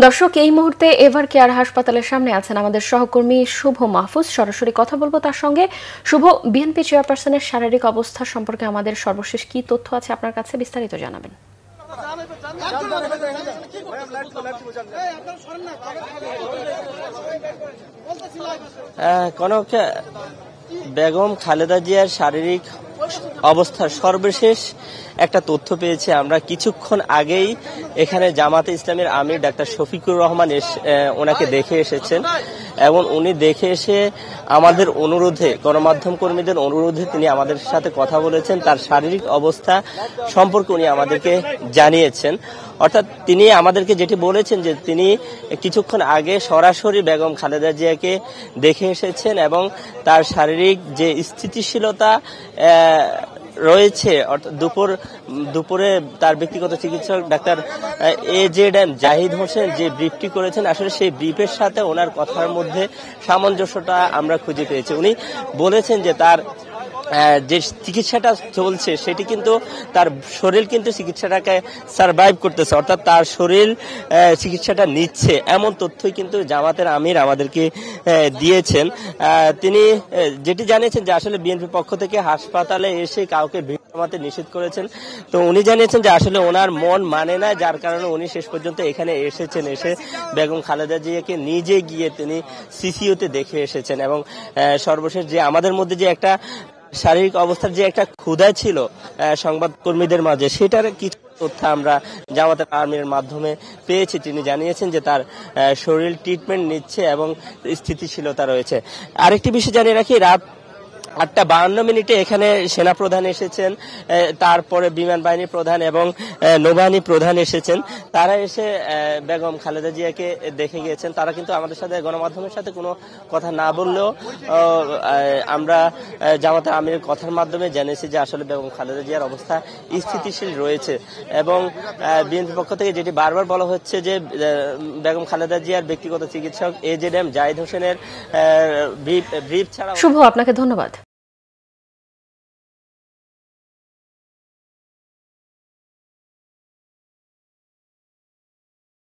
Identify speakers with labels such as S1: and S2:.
S1: দর্শক, এই মুহূর্তে এভার কেয়ার হাসপাতালের সামনে আছেন আমাদের সহকর্মী শুভ মাহফুজ। সরাসরি কথা বলবো তার সঙ্গে। শুভ, বিএনপি চেয়ারপারসনের শারীরিক অবস্থা সম্পর্কে আমাদের সর্বশেষ কি তথ্য আছে আপনার কাছে, বিস্তারিত জানাবেন।
S2: কনক, বেগম খালেদা জিয়ার শারীরিক অবস্থার সর্বশেষ একটা তথ্য পেয়েছি আমরা। কিছুক্ষণ আগেই এখানে জামাতে ইসলামের আমির ডাক্তার শফিকুর রহমান ওনাকে দেখে এসেছেন এবং উনি দেখে এসে আমাদের অনুরোধে, গণমাধ্যম কর্মীদের অনুরোধে তিনি আমাদের সাথে কথা বলেছেন। তার শারীরিক অবস্থা সম্পর্কে উনি আমাদেরকে জানিয়েছেন। অর্থাৎ তিনি আমাদেরকে যেটি বলেছেন যে তিনি কিছুক্ষণ আগে সরাসরি বেগম খালেদা জিয়াকে দেখে এসেছেন এবং তার শারীরিক যে স্থিতিশীলতা রয়েছে, অর্থাৎ দুপুরে তার ব্যক্তিগত চিকিৎসক ডাক্তার AZM জাহিদ হোসেন যে ব্রিফটি করেছেন, আসলে সেই ব্রিফের সাথে ওনার কথার মধ্যে সামঞ্জস্যটা আমরা খুঁজে পেয়েছি। উনি বলেছেন যে তার যে চিকিৎসাটা চলছে সেটি কিন্তু তার শরীর কিন্তু চিকিৎসাটাকে সারভাইভ করতেছে, অর্থাৎ তার শরীর চিকিৎসাটা নিচ্ছে, এমন তথ্যই কিন্তু জামাতের আমির আমাদেরকে দিয়েছেন। তিনি যেটি জানিয়েছেন যে আসলে বিএনপির পক্ষ থেকে হাসপাতালে এসে কাউকে ভিড় জমাতে নিষেধ করেছেন। তো উনি জানিয়েছেন যে আসলে ওনার মন মানে না, যার কারণে উনি শেষ পর্যন্ত এখানে এসেছেন। এসে বেগম খালেদা জিয়াকে নিজে গিয়ে তিনি সিসিওতে দেখে এসেছেন এবং সর্বশেষ যে আমাদের মধ্যে যে একটা শারীরিক অবস্থার যে একটা ক্ষুধা ছিল সংবাদকর্মীদের মাঝে, সেটার কিছু তথ্য আমরা জামাতের আমিরের মাধ্যমে পেয়েছি। তিনি জানিয়েছেন যে তার শরীর ট্রিটমেন্ট নিচ্ছে এবং স্থিতিশীলতা রয়েছে। আরেকটি বিষয় জানিয়ে রাখি, রাত 8:52 এখানে সেনাপ্রধান এসেছেন, তারপরে বিমান বাহিনী প্রধান এবং নৌবাহিনী প্রধান এসেছেন। তারা এসে বেগম খালেদা জিয়াকে দেখে গিয়েছেন। তারা কিন্তু আমাদের সাথে, গণমাধ্যমের সাথে কোনো কথা না বললেও আমরা জামাতে আমিরের কথার মাধ্যমে জেনেছি যে আসলে বেগম খালেদা জিয়ার অবস্থা স্থিতিশীল রয়েছে এবং বিএনপি পক্ষ থেকে যেটি বারবার বলা হচ্ছে যে বেগম খালেদা জিয়ার ব্যক্তিগত চিকিৎসক AZM জাহিদ হোসেনের ব্রিফ ছাড়া।
S1: শুভ, আপনাকে ধন্যবাদ।